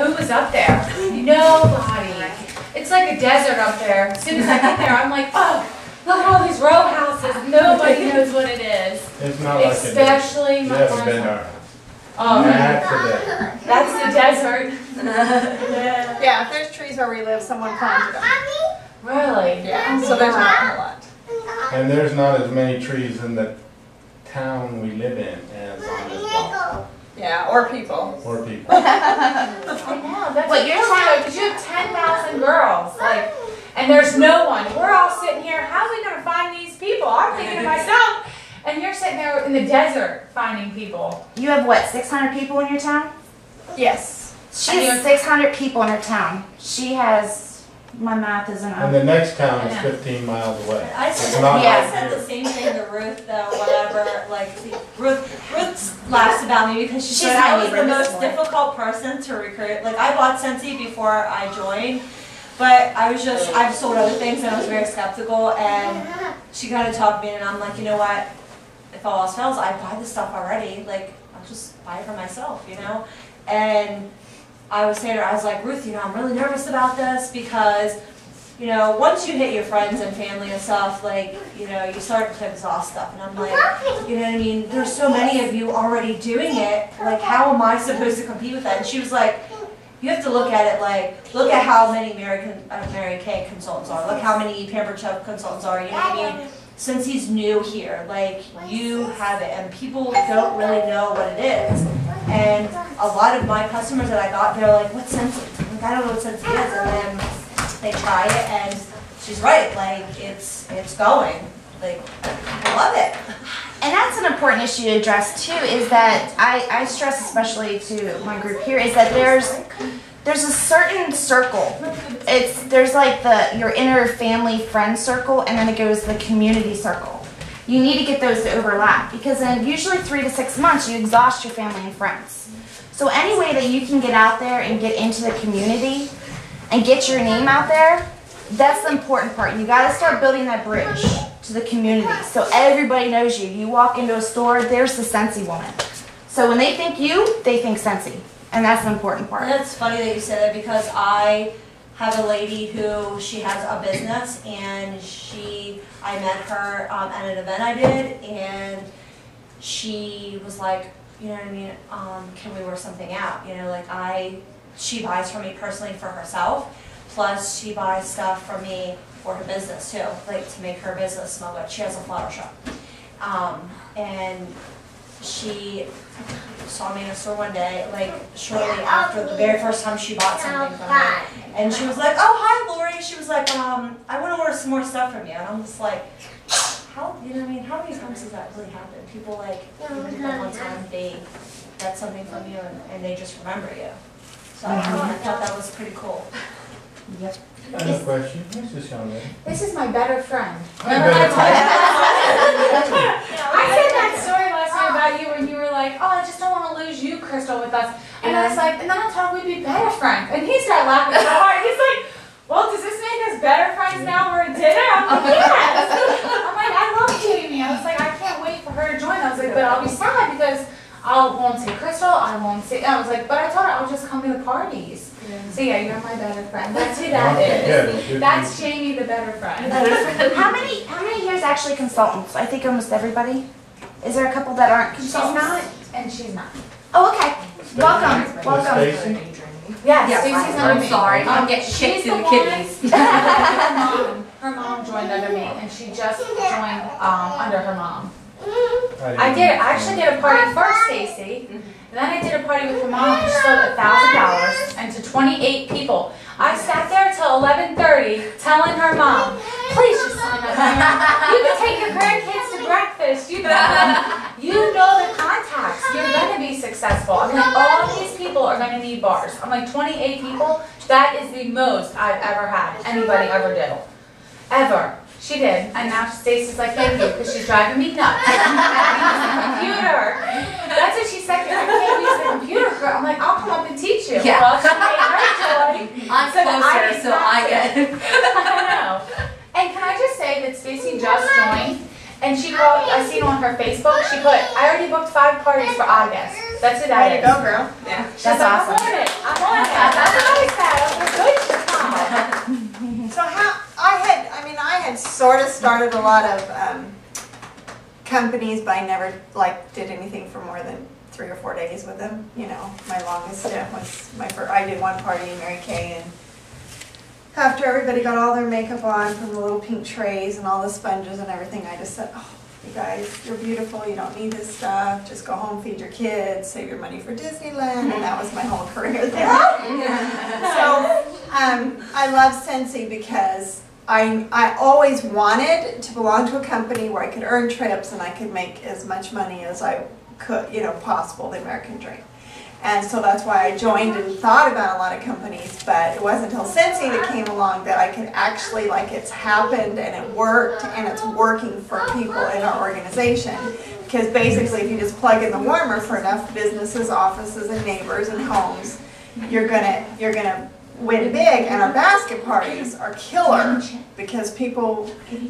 who was up there? Nobody. It's like a desert up there. As soon as I get there, I'm like, oh, look at all these row houses. Nobody knows what it is. It's not like especially you my haven't been there. Oh, That's the desert. Yeah, if there's trees where we live, someone planted them. Really? Yeah, so there's not a lot. And there's not as many trees in the town we live in as on this block. Yeah, or people. Or people. I know. That's what you're saying, because you have 10,000 girls, like, and there's no one. We're all sitting here. How are we going to find these people? I'm thinking to myself, and you're sitting there in the desert finding people. You have what, 600 people in your town? Yes. She has 600 people in her town. She has. My math isn't up. And the next town is 15 miles away. I said the same thing to Ruth, though, whatever. Like, Ruth laughs about me because she said I was the most difficult person to recruit. Like, I bought Scentsy before I joined, but I've sold other things and I was very skeptical. And she kind of talked me, and I'm like, you know what? If all else fails, I buy this stuff already. Like, I'll just buy it for myself, you know? And I was saying to her, I was like, Ruth, you know, I'm really nervous about this because, you know, once you hit your friends and family and stuff, like, you know, you start to exhaust stuff. And I'm like, you know what I mean? There's so many of you already doing it. Like, how am I supposed to compete with that? And she was like, you have to look at it like, look at how many Mary Kay consultants are. Look how many Pampered Chef consultants are. You know what I mean? Since he's new here, like, you have it, and people don't really know what it is. And a lot of my customers that I got, they're like, what's Scentsy? Like, I don't know what Scentsy is. And then they try it, and she's right. Like, it's going. Like, I love it. And that's an important issue to address, too, is that I stress especially to my group here, is that there's a certain circle. There's like your inner family friend circle, and then it goes the community circle. You need to get those to overlap, because in usually 3 to 6 months you exhaust your family and friends. So any way that you can get out there and get into the community and get your name out there, that's the important part. You got to start building that bridge to the community so everybody knows you. You walk into a store, there's the Scentsy woman. So when they think you, they think Scentsy. And that's the important part. And that's funny that you said that, because I have a lady who, she has a business, and I met her at an event I did, and she was like, you know what I mean, can we work something out? You know, like she buys from me personally for herself, plus she buys stuff from me for her business too, like to make her business smell good. She has a flower shop. And she saw me in a store one day, like shortly after the very first time she bought something from me, and she was like, "Oh, hi, Lori." She was like, "I want to order some more stuff from you." And I'm just like, "How? You know what I mean? How many times does that really happen? People like, even that one time they get something from you and they just remember you." So I thought that was pretty cool. Yep. I have a question. Who's this young lady? This is my better friend. I said that story last year about you when you were like, oh, I just don't want to lose you, Crystal, with us. And I was like, and then I thought we'd be better friends. And he started laughing so hard. He's like, well, does this make us better friends now we're at dinner? I'm like, yes. I'm like, I love Jamie. I was like, I can't wait for her to join. I was like, but I'll be sad because I won't see Crystal. I won't see. I was like, but I told her I'll just come to the parties. So yeah, you're my better friend. That's who that is. Yeah, that's Jamie, the better friend. How many years actually consultants? I think almost everybody. Is there a couple that aren't consultants? She's not, and she's not. Oh, okay. Welcome. Welcome. Yes, Yeah, Stacey's I'm under me. sorry. I'm getting kicked in the kidneys. Her mom joined under me, and she just joined under her mom. I actually did a party first, Stacey. And then I did a party with her mom, and she sold $1,000 and to 28 people. I sat there till 11:30 telling her mom, please just sign up here. You can take your grandkids to breakfast. You know the contacts. You're going to be successful. I'm like, all these people are going to need bars. I'm like, 28 people? That is the most I've ever had anybody ever do. Ever. She did. And now Stacey's like, thank you, because she's driving me nuts. I use the computer. That's what she said. I can't use the computer. I'm like, I'll come up and teach you. Yeah. Well, she made her joy. I'm closer, so I get it. I know. And can I just say that Stacey just joined, and she called, I seen on her Facebook, she put, I already booked 5 parties for August. That's it. Way to go, girl. Yeah. That's awesome. I'm on it. started a lot of companies, but I never like did anything for more than 3 or 4 days with them. You know, my longest stint was I did one party in Mary Kay, and after everybody got all their makeup on from the little pink trays and all the sponges and everything, I just said, oh, you guys, you're beautiful, you don't need this stuff, just go home, feed your kids, save your money for Disneyland, and that was my whole career there. So I love Scentsy because I always wanted to belong to a company where I could earn trips and I could make as much money as I could, you know, possible, the American dream. And so that's why I joined and thought about a lot of companies, but it wasn't until Scentsy that came along that I could actually, like, it's happened and it worked and it's working for people in our organization. Because basically if you just plug in the warmer for enough businesses, offices, and neighbors and homes, you're gonna win big. And our basket parties are killer because a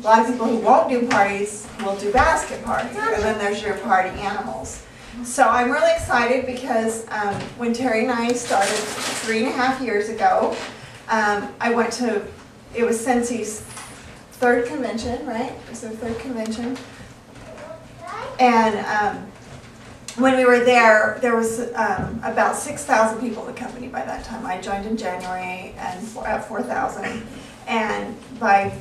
lot of people who won't do parties will do basket parties, and then there's your party animals. So I'm really excited because when Terry and I started 3.5 years ago, I went to, it was Scentsy's 3rd convention, right? It was their 3rd convention. And when we were there, there was about 6,000 people in the company by that time. I joined in January and at 4,000, and by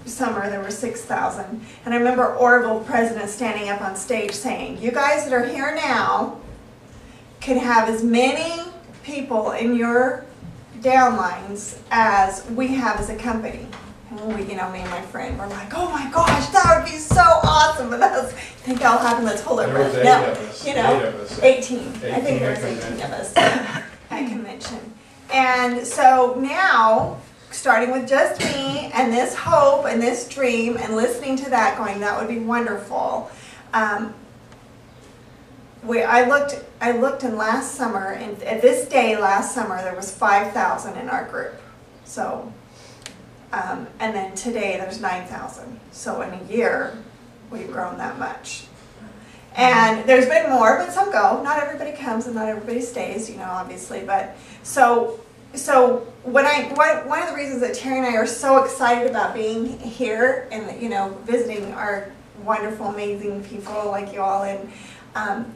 summer there were 6,000. And I remember Orville, president, standing up on stage saying, you guys that are here now can have as many people in your downlines as we have as a company. And we, you know, me and my friend were like, oh my gosh, that would be so awesome. But that's, think that'll happen, let's hold our breath. No, you know, 18. I think there was 18 of us at convention. And so now, starting with just me and this hope and this dream and listening to that going, that would be wonderful. I looked in last summer, and at this day last summer there was 5,000 in our group. So, and then today there's 9,000. So in a year we've grown that much. And there's been more, but some go. Not everybody comes and not everybody stays, you know, obviously. But so one of the reasons that Terry and I are so excited about being here and, you know, visiting our wonderful, amazing people like you all in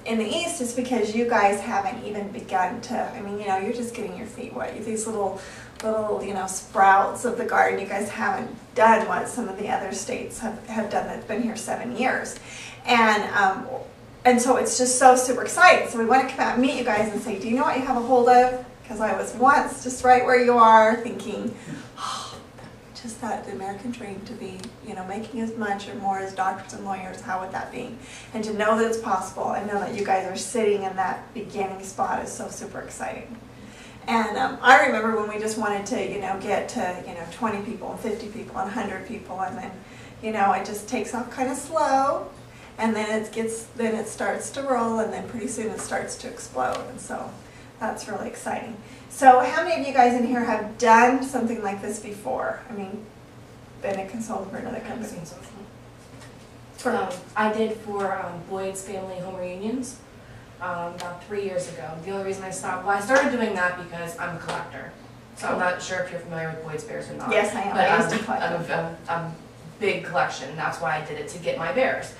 the East is because you guys haven't even begun to, I mean, you know, you're just getting your feet wet. These little, you know, sprouts of the garden. You guys haven't done what some of the other states have done that's been here 7 years. And so it's just so super exciting. So we want to come out and meet you guys and say, do you know what you have a hold of? Because I was once just right where you are thinking, oh, just that the American dream to be, you know, making as much or more as doctors and lawyers, how would that be? And to know that it's possible and know that you guys are sitting in that beginning spot is so super exciting. And I remember when we just wanted to, you know, get to, you know, 20 people and 50 people and 100 people, and then, you know, it just takes off kind of slow, and then it starts to roll, and then pretty soon it starts to explode, and so that's really exciting. So how many of you guys in here have done something like this before? I mean, been a consultant for another company? I did for Boyd's Family Home Reunions about 3 years ago. The only reason I stopped, well, I started doing that because I'm a collector. So I'm not sure if you're familiar with Boyd's Bears or not. Yes, I am. But I used to collect. I'm big collection. That's why I did it, to get my bears.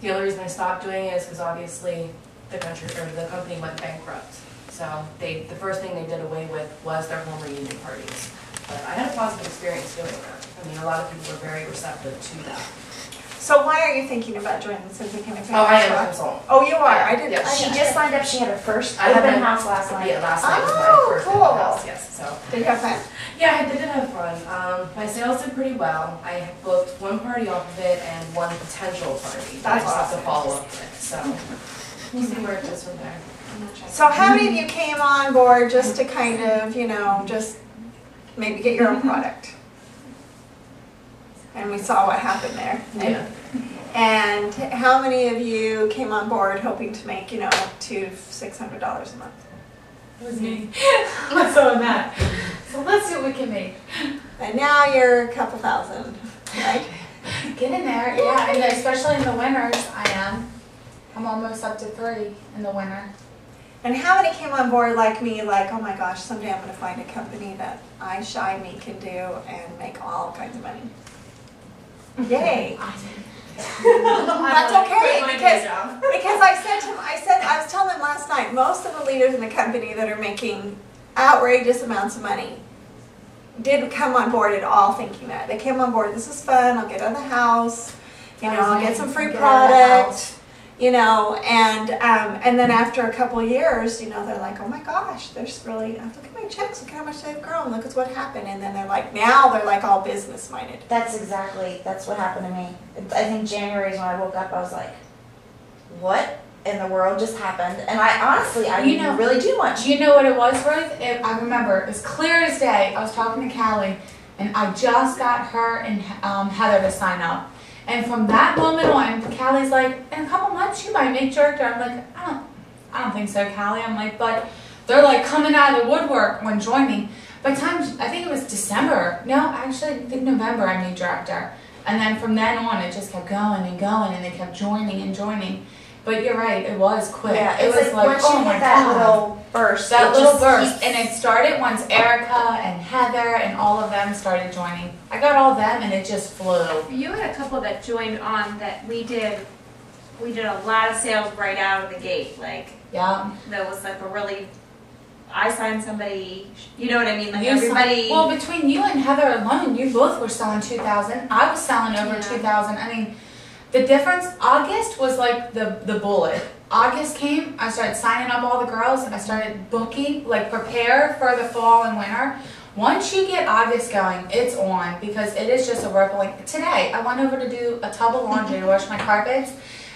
The only reason I stopped doing it is because obviously the company went bankrupt. So the first thing they did away with was their home reunion parties. But I had a positive experience doing that. I mean, a lot of people were very receptive to that. So why are you thinking about joining the Cynthia Family? Oh, I am a consultant. Oh, you are? I didn't. Yeah. She just signed up. She had her first I had open my- house last night. Yeah, last night was my first cool. open house, yes. So. Did you have fun? Yeah, I did have fun. My sales did pretty well. I booked one party off of it and one potential party that I That's just have to awesome. follow up with. So we'll see where it goes from there. So how many of you came on board just to kind of, you know, just maybe get your own product? And we saw what happened there. Yeah. And how many of you came on board hoping to make, you know, up to $600 a month? It was me. So that. So let's see what we can make. And now you're a couple thousand, right? Get in there, yeah, and especially in the winters, I am. I'm almost up to 3 in the winter. And how many came on board like me, like, oh my gosh, someday I'm going to find a company that I, Shy Me, can do and make all kinds of money? Yay. I didn't. That's okay, Quit my because day job. I was telling him last night, most of the leaders in the company that are making outrageous amounts of money did come on board at all thinking that. They came on board, this is fun, I'll get out of the house, I'll get some free product, and then after a couple of years, they're like, oh my gosh, there's really, look at my checks, look at how much they've grown, look at what happened, and then now they're like all business minded. That's what happened to me. I think January is when I woke up, I was like, what in the world just happened? And I didn't really do much. You know what it was, Ruth? I remember, as clear as day, I was talking to Callie, and I just got her and Heather to sign up. And from that moment on, Callie's like, in a couple months you might make director. I'm like, I don't think so, Callie. I'm like, but they're like coming out of the woodwork when joining. By the time, I think it was December. No, actually, I think November I made director. And then from then on, it just kept going and going, and they kept joining and joining. But you're right, it was quick. Yeah, it was like, once oh you my hit that God. little burst. That little burst, and it started once Erica and Heather and all of them started joining. I got all of them, and it just flew. You had a couple that joined on that we did a lot of sales right out of the gate. Like, Yeah. that was like a really, I signed somebody, you know what I mean? Like You everybody. well, between you and Heather alone, you both were selling 2,000. I was selling over Yeah. 2,000. I mean, the difference, August was like the bullet. August came, I started signing up all the girls, I started booking, like prepare for the fall and winter. Once you get August going, it's on, because it is just a whirlwind. Today, I went over to do a tub of laundry to wash my carpets,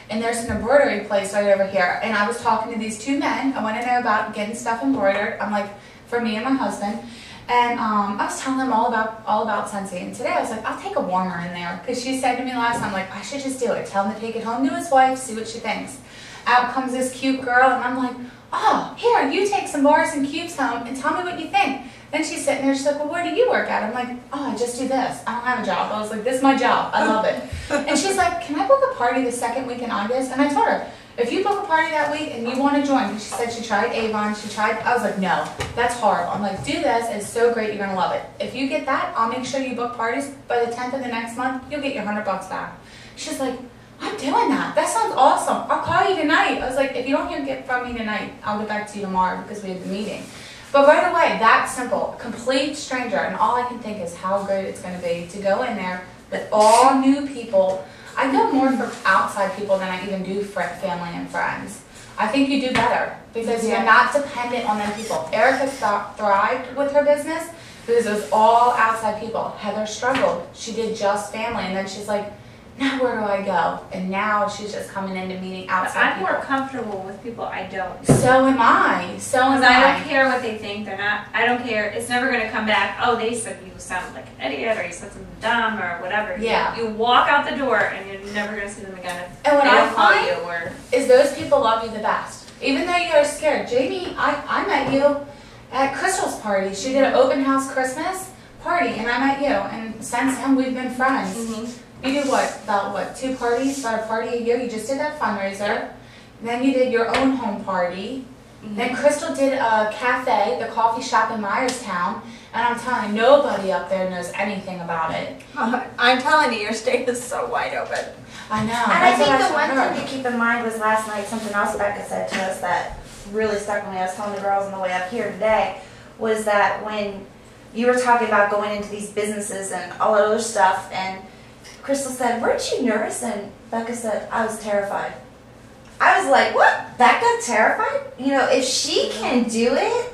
and there's an embroidery place right over here. And I was talking to these two men. I went in there about getting stuff embroidered. I'm like, for me and my husband. And I was telling them all about Scentsy. And today I was like, I'll take a warmer in there. Because she said to me last time, like, I should just do it. Tell him to take it home to his wife, see what she thinks. Out comes this cute girl, and I'm like, oh, here, you take some bars and cubes home and tell me what you think. Then she's sitting there, she's like, well, where do you work at? I'm like, oh, I just do this. I don't have a job. I was like, this is my job. I love it. And she's like, can I book a party the second week in August? And I told her, if you book a party that week and you want to join, because she said she tried Avon, I was like, no, that's horrible. I'm like, do this, it's so great, you're going to love it. If you get that, I'll make sure you book parties. By the 10th of the next month, you'll get your $100 back. She's like, I'm doing that. That sounds awesome. I'll call you tonight. I was like, if you don't hear from me tonight, I'll get back to you tomorrow because we have the meeting. But right away, that simple, complete stranger, and all I can think is how great it's going to be to go in there with all new people. I go more for outside people than I even do for family and friends. I think you do better because you're not dependent on them people. Erica thrived with her business because it was all outside people. Heather struggled. She did just family, and then she's like, now where do I go? And now she's just coming into meeting outside I'm people. more comfortable with people I don't. So am I. So am Because I I. don't care what they think. They're not. I don't care. It's never going to come back. Oh, they said you sound like an idiot, or you said something dumb, or whatever. Yeah. You walk out the door, and you're never going to see them again. If And what they I don't call find you, or is those people love you the best. Even though you're scared. Jamie, I met you at Crystal's party. She did an open house Christmas party, and I met you. And since then, we've been friends. Mm-hmm. You do about 2 parties, about a party a year. You just did that fundraiser. And then you did your own home party. Then Crystal did a cafe, the coffee shop in Myerstown. And I'm telling you, nobody up there knows anything about it. I'm telling you, your state is so wide open. I know. And I That's what think the one heard. thing to keep in mind was last night, something else Becca said to us that really stuck with me. I was telling the girls on the way up here today, was that when you were talking about going into these businesses and all that other stuff, and Crystal said, weren't you nervous? And Becca said, I was terrified. I was like, what? Becca terrified? You know, if she can do it,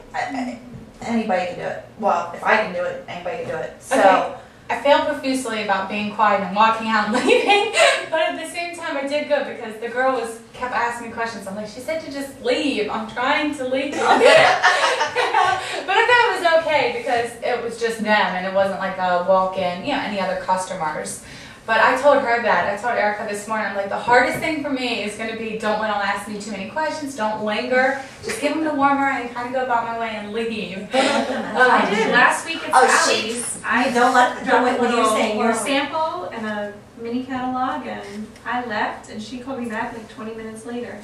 anybody can do it. Well, if I can do it, anybody can do it. So. Okay. I failed profusely about being quiet and walking out and leaving, but at the same time I did good because the girl kept asking me questions. I'm like, she said to just leave. I'm trying to leave. But I thought it was okay because it was just them and it wasn't like a walk-in, any other customers. But I told her that. I told Erica this morning, I'm like, the hardest thing for me is going to be don't let them ask me too many questions, don't linger, just give them the warmer and kind of go about my way and leave. I did last week at Sally's. I don't let what you're saying. Your sample and a mini catalog, and I left, and she called me back like 20 minutes later.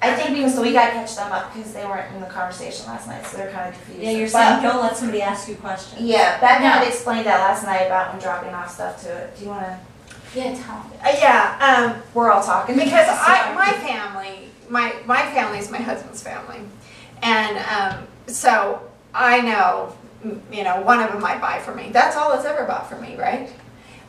I think because we got to catch them up because they weren't in the conversation last night, so they're kind of confused. Yeah, you're But- saying don't let somebody ask you questions. Yeah, Becca No. had explained that last night about when dropping off stuff to it. Do you want to? Yeah, tell me. We're all talking. Because my family's my husband's family. And so I know, one of them might buy for me. That's all it's ever bought for me, right?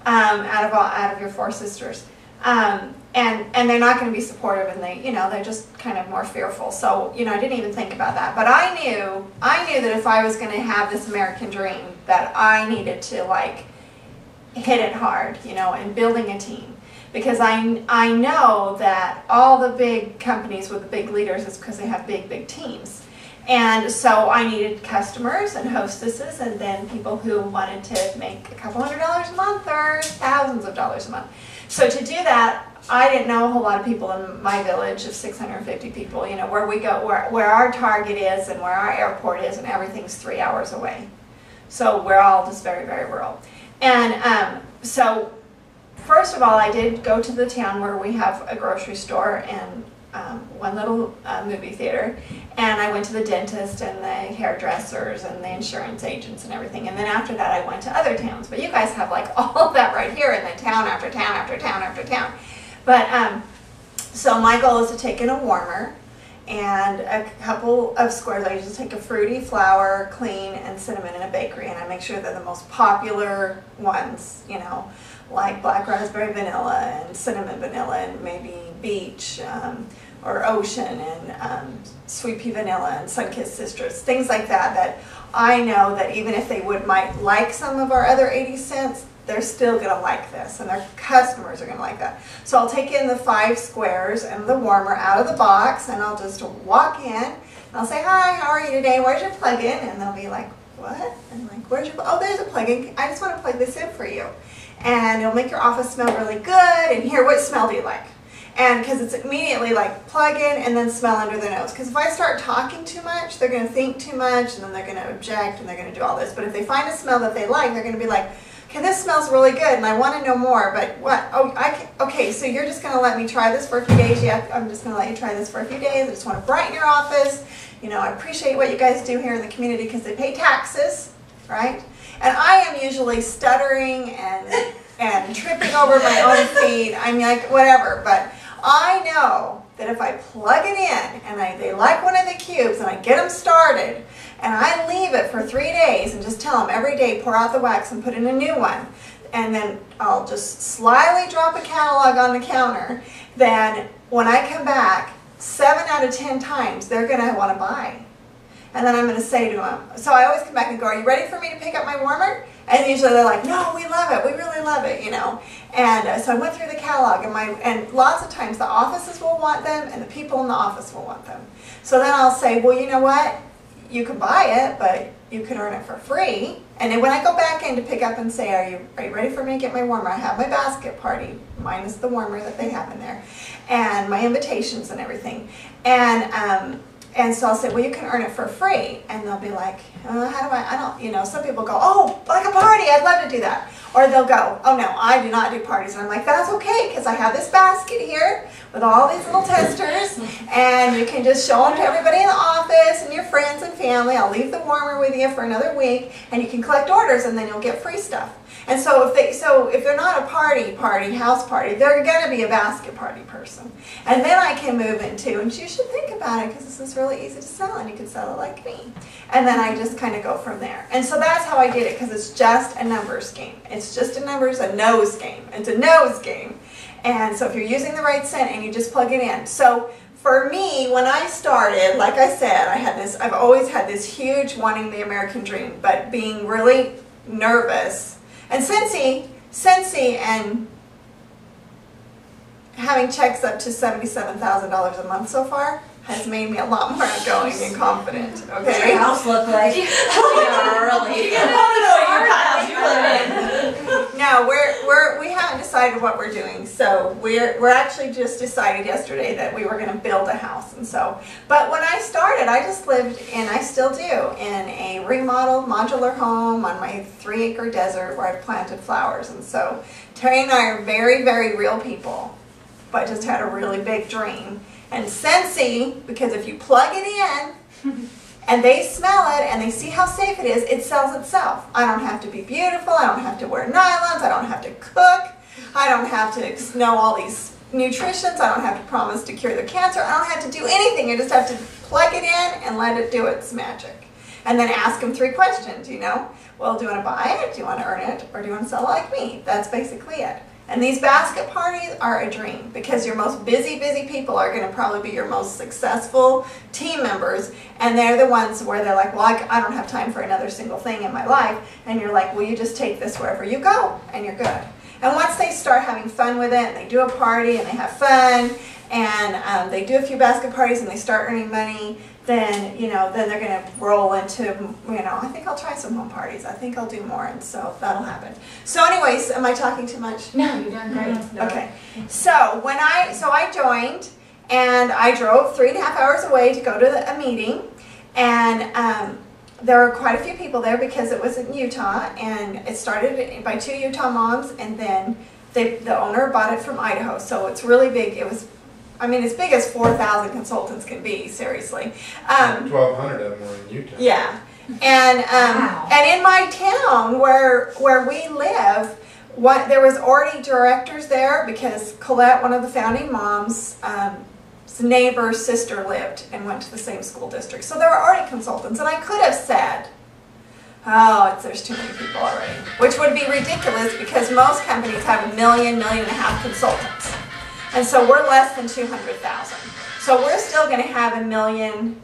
Out of your 4 sisters. And they're not going to be supportive, and they're just kind of more fearful. So, I didn't even think about that. But I knew that if I was going to have this American dream, that I needed to hit it hard, and building a team. Because I know that all the big companies with the big leaders is because they have big teams. And so I needed customers and hostesses, and then people who wanted to make a couple $100s a month or thousands of dollars a month. So to do that, I didn't know a whole lot of people in my village of 650 people, where we go, where our Target is and where our airport is, and everything's 3 hours away. So we're all just very, very rural. And so first of all, I did go to the town where we have a grocery store and one little movie theater, and I went to the dentist and the hairdressers and the insurance agents and everything. And then after that, I went to other towns. But you guys have all of that right here, and then town after town after town after town. But so my goal is to take in a warmer and a couple of squares. I usually take a fruity, flour, clean, and cinnamon in a bakery, and I make sure they're the most popular ones, like black raspberry vanilla and cinnamon vanilla and maybe beach or ocean and sweet pea vanilla and sun-kissed sisters, things like that, that I know that even if they might like some of our other 80 cents, they're still going to like this, and their customers are going to like that. So I'll take in the 5 squares and the warmer out of the box, and I'll just walk in, and I'll say, hi, how are you today? Where's your plug-in? And they'll be like, what? And I'm like, where's your, oh, there's a plug-in. I just want to plug this in for you. And it'll make your office smell really good, and here, what smell do you like? And because it's immediately plug in and then smell under their nose. Because if I start talking too much, they're going to think too much, and then they're going to object, and they're going to do all this. But if they find a smell that they like, they're going to be like, okay, this smells really good, and I want to know more, but what? Oh, okay, so you're just going to let me try this for a few days? Yeah, I'm just going to let you try this for a few days. I just want to brighten your office. I appreciate what you guys do here in the community because they pay taxes, right? And I am usually stuttering and tripping over my own feet. I'm like, whatever, but I know that if I plug it in and they like one of the cubes and I get them started and I leave it for 3 days and just tell them every day pour out the wax and put in a new one, and then I'll just slyly drop a catalog on the counter, then when I come back 7 out of 10 times they're going to want to buy. And then I'm going to say to them, so I always come back and go, are you ready for me to pick up my warmer? And usually they're like, no, we love it. We really love it, And so I went through the catalog, and lots of times the offices will want them, and the people in the office will want them. So then I'll say, well, you know what? You can buy it, but you can earn it for free. And then when I go back in to pick up and say, are you ready for me to get my warmer? I have my basket party, minus the warmer that they have in there, and my invitations and everything. And so I'll say, well, you can earn it for free. And they'll be like, how do I don't, some people go, oh, like a party, I'd love to do that. Or they'll go, oh, no, I do not do parties. And I'm like, that's okay, because I have this basket here with all these little testers, and you can just show them to everybody in the office and your friends and family. I'll leave the warmer with you for another week, and you can collect orders, and then you'll get free stuff. And so if they're not a house party, they're going to be a basket party person. And then I can move into, and you should think about it because this is really easy to sell, and you can sell it like me. And then I just kind of go from there. And so that's how I did it, because it's just a numbers game. It's just a nose game. It's a nose game. And so if you're using the right scent and you just plug it in. So for me, when I started, like I said, I've always had this huge wanting the American dream, but being really nervous. And Scentsy and having checks up to $77,000 a month so far has made me a lot more outgoing and confident. Okay. What's your house look like? Really? No, we haven't decided what we're doing. So we're actually just decided yesterday that we were going to build a house. And so, but when I started, I just lived, and I still do, in a remodeled modular home on my 3-acre desert where I planted flowers. And so Terry and I are very, very real people, but just had a really big dream. And Scentsy, because if you plug it in and they smell it and they see how safe it is, it sells itself. I don't have to be beautiful. I don't have to wear nylons. I don't have to cook. I don't have to know all these nutritions. I don't have to promise to cure their cancer. I don't have to do anything. I just have to plug it in and let it do its magic. And then ask them 3 questions, you know. Well, do you want to buy it? Do you want to earn it? Or do you want to sell it like me? That's basically it. And these basket parties are a dream because your most busy people are going to probably be your most successful team members. And they're the ones where they're like, well, I don't have time for another single thing in my life. And you're like, well, you just take this wherever you go and you're good. And once they start having fun with it, and they do a party and they have fun, and they do a few basket parties and they start earning money, then, you know, then they're going to roll into, you know, I think I'll try some home parties. I think I'll do more, and so that'll happen. So anyways, am I talking too much? No, you're doing great. Okay. So when I joined, and I drove 3.5 hours away to go to a meeting, and there were quite a few people there because it was in Utah, and it started by 2 Utah moms, and then the owner bought it from Idaho, so it's really big. It was, I mean, as big as 4,000 consultants can be, seriously. 1,200 of them were in Utah. Yeah, and Wow. and in my town where we live, there was already directors there because Colette, one of the founding moms, neighbor's sister lived and went to the same school district. So there were already consultants, and I could have said, oh, there's too many people already, which would be ridiculous because most companies have 1.5 million consultants. And so we're less than 200,000. So we're still going to have 1 million,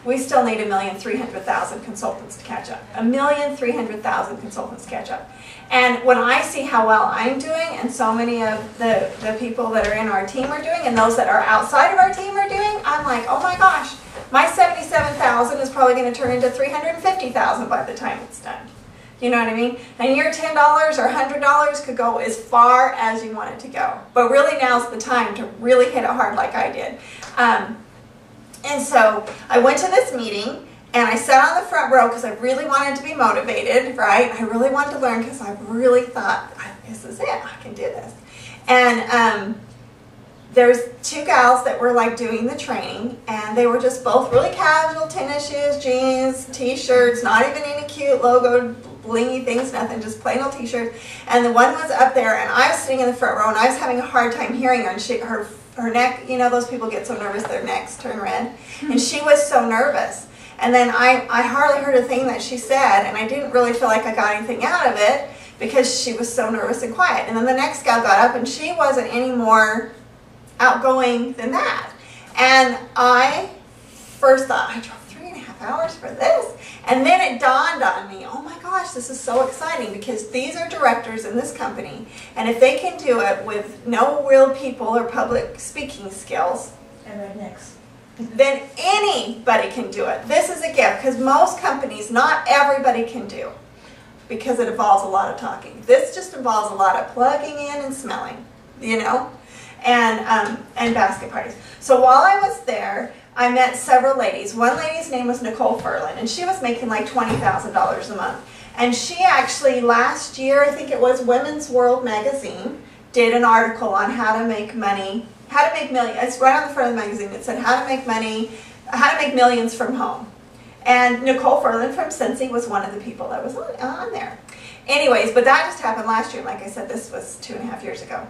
we still need 1,300,000 consultants to catch up. 1,300,000 consultants to catch up. And when I see how well I'm doing, and so many of the people that are in our team are doing, and those that are outside of our team are doing, I'm like, oh my gosh, my 77,000 is probably going to turn into 350,000 by the time it's done. You know what I mean? And your $10 or $100 could go as far as you want it to go. But really now's the time to really hit it hard like I did. And so I went to this meeting, and I sat on the front row because I really wanted to be motivated, right? I really wanted to learn because I really thought, this is it, I can do this. And there's 2 gals that were like doing the training, and they were just both really casual, tennis shoes, jeans, t-shirts, not even any cute logo, blingy things, nothing, just plain old t-shirts. And the one was up there, and I was sitting in the front row, and I was having a hard time hearing her, and her neck, you know, those people get so nervous their necks turn red, and she was so nervous. And then I hardly heard a thing that she said, and I didn't really feel like I got anything out of it because she was so nervous and quiet. And then the next gal got up, and she wasn't any more outgoing than that. And I first thought, I drove 3.5 hours for this. And then it dawned on me, oh my gosh, this is so exciting because these are directors in this company. And if they can do it with no real people or public speaking skills, And rednecks. then anybody can do it. This is a gift because most companies, not everybody can do because it involves a lot of talking. This just involves a lot of plugging in and smelling, you know, and basket parties. So while I was there, I met several ladies. One lady's name was Nicole Furlan, and she was making like $20,000 a month. And she actually last year, I think it was Women's World magazine, did an article on how to make money, how to make millions. It's right on the front of the magazine. It said how to make money, how to make millions from home. And Nicole Furlan from Cincy was one of the people that was on there. Anyways, but that just happened last year. Like I said, this was 2.5 years ago.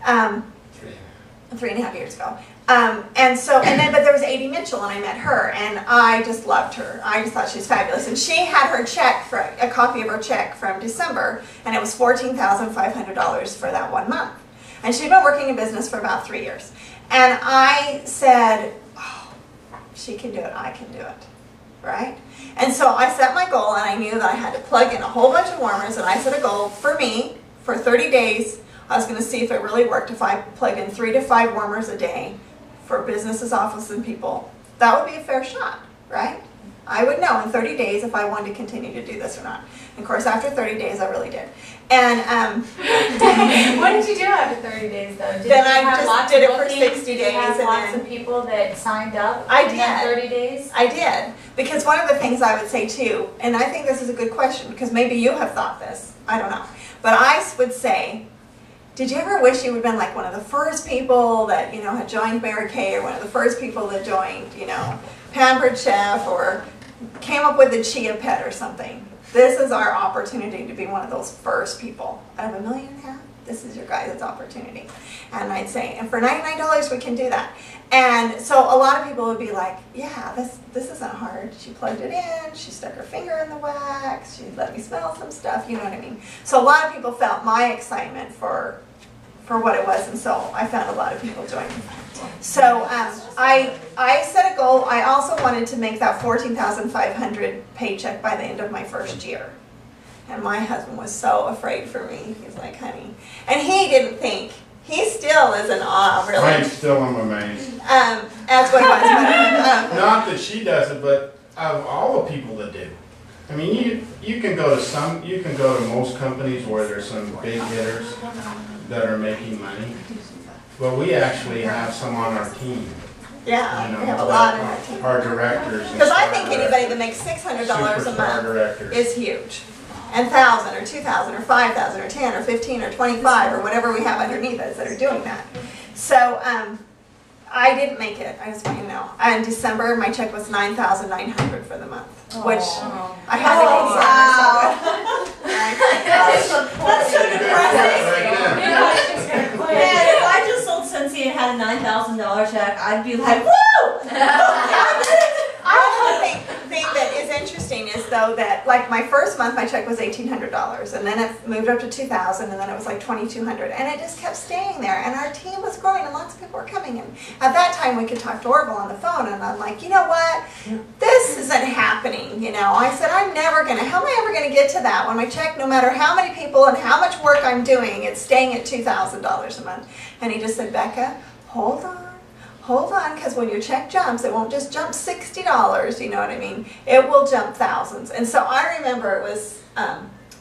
3.5 years ago. But there was Adi Mitchell, and I met her, and I just loved her. I just thought she was fabulous. And she had her check, for a copy of her check from December, and it was $14,500 for that 1 month. And she'd been working in business for about 3 years. And I said, oh, she can do it, I can do it, right? And so I set my goal, and I knew that I had to plug in a whole bunch of warmers, and I set a goal for me for 30 days. I was going to see if it really worked if I plugged in 3 to 5 warmers a day for businesses, offices, and people. That would be a fair shot, right? I would know in 30 days if I wanted to continue to do this or not. And of course, after 30 days, I really did. And What did you do after 30 days, though? Then I just did it for 60 Did days. you have and lots then of people that signed up I in that did. 30 days? I did. Because one of the things I would say too, and I think this is a good question, because maybe you have thought this, I don't know. But I would say, did you ever wish you would have been like one of the first people that, you know, had joined Mary Kay, or one of the first people that joined, you know, Pampered Chef, or came up with a Chia Pet or something? This is our opportunity to be one of those first people. Out of 1.5 million? this is your guys' opportunity. And I'd say, and for $99 we can do that. And so a lot of people would be like, yeah, this isn't hard. She plugged it in, she stuck her finger in the wax, she let me smell some stuff, you know what I mean? So a lot of people felt my excitement for what it was, and so I found a lot of people joining. So I set a goal. I also wanted to make that $14,500 paycheck by the end of my first year. And my husband was so afraid for me. He's like, honey. And he didn't think. He still is in awe, really. I still am amazed. That's what he was. But, Not that she does it, but of all the people that do. I mean, you can go to most companies where there's some big hitters that are making money. But we actually have some on our team. yeah, You know, we have a lot in our team. Our directors. Because I think anybody that makes $600 a month directors. is huge. And 1,000 or 2,000 or 5,000 or 10 or 15 or 25 or whatever we have underneath us that are doing that. So I didn't make it. I just want you to know. In December, my check was $9,900 for the month, which I had to consider. That's so depressing. Right there. Man, if I just sold Scentsy and had a $9,000 check, I'd be like, woo! I also think that is interesting is though that like my first month my check was $1,800 and then it moved up to $2,000 and then it was like $2,200 and it just kept staying there and our team was growing and lots of people were coming and at that time we could talk to Orville on the phone and I'm like, you know what, this isn't happening, you know. I said how am I ever gonna get to that when my check, no matter how many people and how much work I'm doing, it's staying at $2,000 a month. And he just said, Becca, hold on, because when your check jumps, it won't just jump $60, you know what I mean? It will jump thousands. And so I remember it was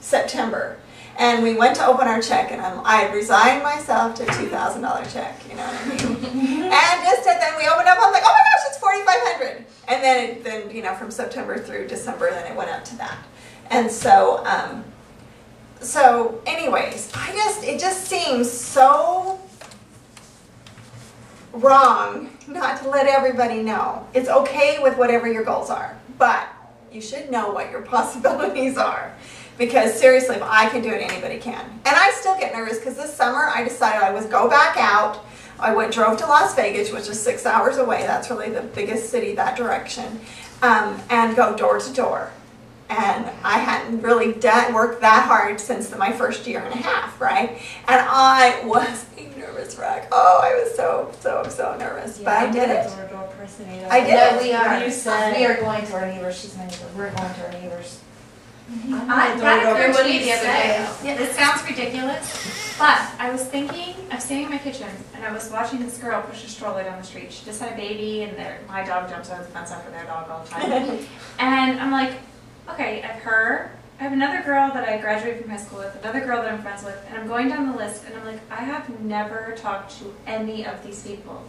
September, and we went to open our check, and I had resigned myself to a $2,000 check, you know what I mean? And then we opened up, I'm like, oh my gosh, it's $4,500. And then you know, from September through December, then it went up to that. And so, so anyways, it just seems so wrong not to let everybody know. It's okay with whatever your goals are, but you should know what your possibilities are. Because seriously, if I can do it, anybody can. And I still get nervous because this summer I decided I would go back out. I drove to Las Vegas, which is 6 hours away. That's really the biggest city that direction. And go door to door. And I hadn't really worked that hard since my first year and a half, right? And I was a nervous wreck. Oh, I was so nervous. Yeah, but I did it. Door-to-door person, you know. I did No, it. we are. You said- We are going to our neighbors. She's my neighbor. We're going to our neighbors. I got door-to-door it person. the other day. Yeah, this sounds ridiculous, but I was thinking, I'm standing in my kitchen and I was watching this girl push a stroller down the street. She just had a baby and my dog jumps over the fence after their dog all the time. And I'm like, okay, I have her. I have another girl that I graduated from high school with, another girl that I'm friends with, and I'm going down the list and I'm like, I have never talked to any of these people.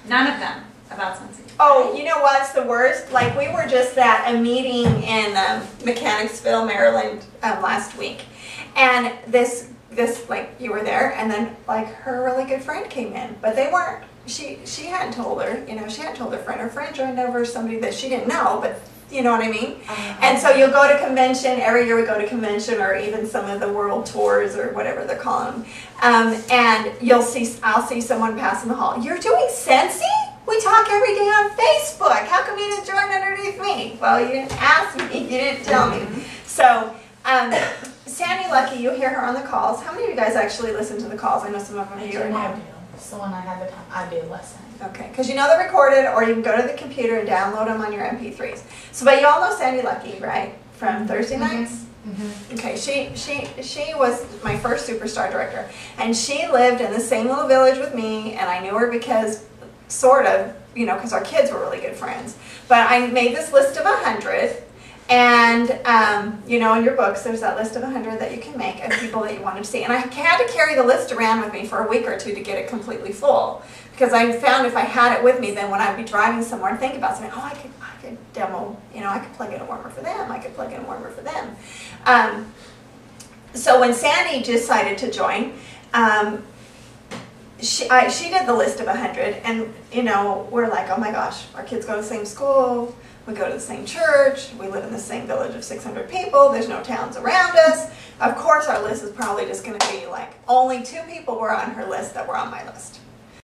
None of them about Scentsy. Oh, you know what's the worst? Like we were just at a meeting in Mechanicsville, Maryland last week, and this like you were there, and then like her really good friend came in, but they weren't. She hadn't told her, you know, she hadn't told her friend. Her friend joined over somebody that she didn't know, but you know what I mean? And so you'll go to convention, every year we go to convention or even some of the world tours or whatever they're calling them. And I'll see someone pass in the hall. You're doing Scentsy? We talk every day on Facebook. How come you didn't join underneath me? Well, you didn't ask me, you didn't tell me. So, Sandy Lucky, you hear her on the calls. How many of you guys actually listen to the calls? I know some of you are I new. do. So when I have the time, I do listen. Okay, because you know they're recorded, or you can go to the computer and download them on your MP3s. So, but you all know Sandy Lucky, right? From Thursday nights. Okay, she was my first superstar director, and she lived in the same little village with me, and I knew her because, sort of, you know, because our kids were really good friends. But I made this list of 100. And, you know, in your books, there's that list of 100 that you can make of people that you wanted to see. And I had to carry the list around with me for a week or two to get it completely full. Because I found if I had it with me, then when I'd be driving somewhere and think about something, oh, I could demo, you know, I could plug in a warmer for them. I could plug in a warmer for them. So when Sandy decided to join, she did the list of 100. And, you know, we're like, oh my gosh, our kids go to the same school. We go to the same church, we live in the same village of 600 people, there's no towns around us, Of course, our list is probably just gonna be like, only 2 people were on her list that were on my list.